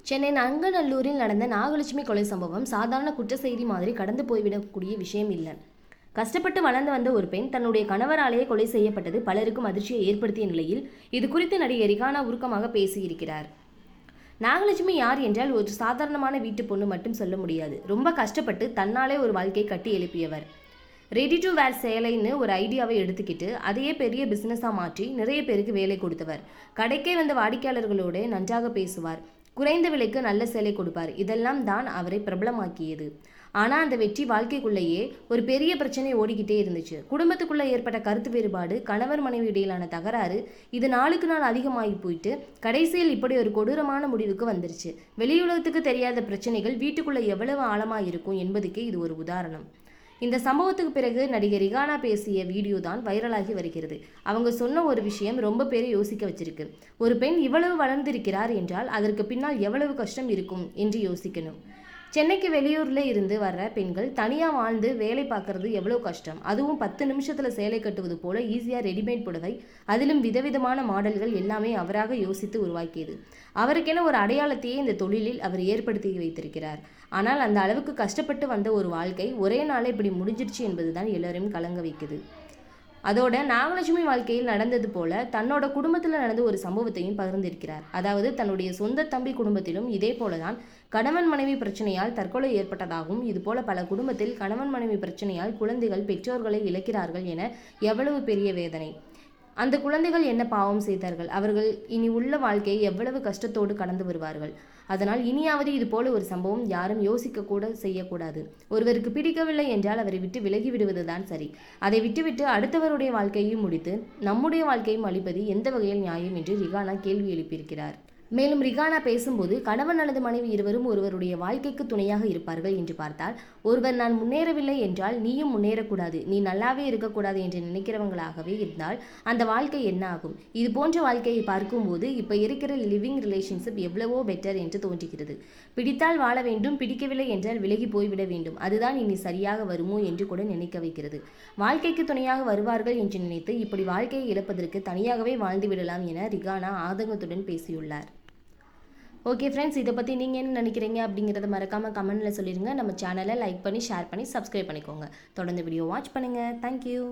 சென்னை நங்கநல்லூரில் நடந்த நாகலட்சுமி கொலை சம்பவம் சாதாரண குற்ற செய்தி மாதிரி கடந்து போய்விடக்கூடிய விஷயம் இல்லை. கஷ்டப்பட்டு வளர்ந்து வந்த ஒரு பெண் தன்னுடைய கணவராலேயே கொலை செய்யப்பட்டது பலருக்கும் அதிர்ச்சியை ஏற்படுத்திய நிலையில் இது குறித்து நடிகை ரிகானா உருக்கமாக பேசியிருக்கிறார். நாகலட்சுமி யார் என்றால் ஒரு சாதாரணமான வீட்டு பொண்ணு மட்டும் சொல்ல முடியாது. ரொம்ப கஷ்டப்பட்டு தன்னாலே ஒரு வாழ்க்கையை கட்டி எழுப்பியவர். ரெடி டு வேர் சேலைன்னு ஒரு ஐடியாவை எடுத்துக்கிட்டு அதையே பெரிய பிஸ்னஸாக மாற்றி நிறைய பேருக்கு வேலை கொடுத்தவர். கடைக்கே வந்த வாடிக்கையாளர்களோடு நன்றாக பேசுவார். குறைந்த விலைக்கு நல்ல சேலை கொடுப்பார். இதெல்லாம் தான் அவரை பிரபலமாக்கியது. ஆனால் அந்த வெற்றி வாழ்க்கைக்குள்ளேயே ஒரு பெரிய பிரச்சனை ஓடிக்கிட்டே இருந்துச்சு. குடும்பத்துக்குள்ளே ஏற்பட்ட கருத்து வேறுபாடு, கணவர் மனைவி இடையிலான தகராறு, இது நாளுக்கு நாள் அதிகமாகி போயிட்டு கடைசியில் இப்படி ஒரு கொடூரமான முடிவுக்கு வந்துருச்சு. வெளியுலகத்துக்கு தெரியாத பிரச்சனைகள் வீட்டுக்குள்ளே எவ்வளவு ஆழமாக இருக்கும் என்பதுக்கே இது ஒரு உதாரணம். இந்த சம்பவத்துக்கு பிறகு நடிகை ரிகானா பேசிய வீடியோ தான் வைரலாகி வருகிறது. அவங்க சொன்ன ஒரு விஷயம் ரொம்ப பேரை யோசிக்க வச்சிருக்கு. ஒரு பெண் இவ்வளவு வளர்ந்திருக்கிறார் என்றால் அதற்கு பின்னால் எவ்வளவு கஷ்டம் இருக்கும் என்று யோசிக்கணும். சென்னைக்கு வெளியூர்ல இருந்து வர்ற பெண்கள் தனியாக வாழ்ந்து வேலை பார்க்கறது எவ்வளோ கஷ்டம். அதுவும் 10 நிமிஷத்தில் சேலை கட்டுவது போல ஈஸியாக ரெடிமேட் புடவை, அதிலும் விதவிதமான மாடல்கள் எல்லாமே அவராக யோசித்து உருவாக்கியது. அவருக்கென ஒரு அடையாளத்தையே இந்த தொழிலில் அவர் ஏற்படுத்தி வைத்திருக்கிறார். ஆனால் அந்த அளவுக்கு கஷ்டப்பட்டு வந்த ஒரு வாழ்க்கை ஒரே நாளே இப்படி முடிஞ்சிடுச்சு என்பதுதான் எல்லோரையும் கலங்க வைக்குது. அதோட நாகலட்சுமி வாழ்க்கையில் நடந்தது போல தன்னோட குடும்பத்தில் நடந்த ஒரு சம்பவத்தையும் பகிர்ந்திருக்கிறார். அதாவது தன்னுடைய சொந்த தம்பி குடும்பத்திலும் இதே போலதான் கணவன் மனைவி பிரச்சனையால் தற்கொலை ஏற்பட்டதாகவும், இதுபோல பல குடும்பத்தில் கணவன் மனைவி பிரச்சனையால் குழந்தைகள் பெற்றோர்களை இழக்கிறார்கள் என எவ்வளவு பெரிய வேதனை. அந்த குழந்தைகள் என்ன பாவம் செய்தார்கள்? அவர்கள் இனி உள்ள வாழ்க்கையை எவ்வளவு கஷ்டத்தோடு கடந்து வருவார்கள்? அதனால் இனியாவது இது போல ஒரு சம்பவம் யாரும் யோசிக்க கூட செய்யக்கூடாது. ஒருவருக்கு பிடிக்கவில்லை என்றால் அவரை விட்டு விலகி விடுவதுதான் சரி. அதை விட்டுவிட்டு அடுத்தவருடைய வாழ்க்கையையும் முடித்து நம்முடைய வாழ்க்கையும் அளிப்பது எந்த வகையில் நியாயம் என்று ரிகானா கேள்வி எழுப்பியிருக்கிறார். மேலும் ரிகானா பேசும்போது கணவன் அல்லது மனைவி இருவரும் ஒருவருடைய வாழ்க்கைக்கு துணையாக இருப்பார்கள் என்று பார்த்தால், ஒருவர் நான் முன்னேறவில்லை என்றால் நீயும் முன்னேறக்கூடாது, நீ நல்லாவே இருக்கக்கூடாது என்று நினைக்கிறவங்களாகவே இருந்தால் அந்த வாழ்க்கை என்ன ஆகும்? இது போன்ற வாழ்க்கையை பார்க்கும்போது இப்போ இருக்கிற லிவிங் ரிலேஷன்ஷிப் எவ்வளவோ பெட்டர் என்று தோன்றுகிறது. பிடித்தால் வாழ வேண்டும், பிடிக்கவில்லை என்றால் விலகி போய்விட வேண்டும். அதுதான் இனி சரியாக வருமோ என்று கூட நினைக்க வைக்கிறது. வாழ்க்கைக்கு துணையாக வருவார்கள் என்று நினைத்து இப்படி வாழ்க்கையை இழப்பதற்கு தனியாகவே வாழ்ந்து விடலாம் என ரிகானா ஆதங்கத்துடன் பேசியுள்ளார். ஓகே ஃப்ரெண்ட்ஸ், இதை பற்றி நீங்கள் என்ன நினைக்கிறீங்க அப்படிங்கிறத மறக்காமல் கமெண்ட்டில் சொல்லிடுங்க. நம்ம சேனலை லைக் பண்ணி ஷேர் பண்ணி சப்ஸ்கிரைப் பண்ணிக்கோங்க. தொடர்ந்து வீடியோ வாட்ச் பண்ணுங்கள். தேங்க்யூ.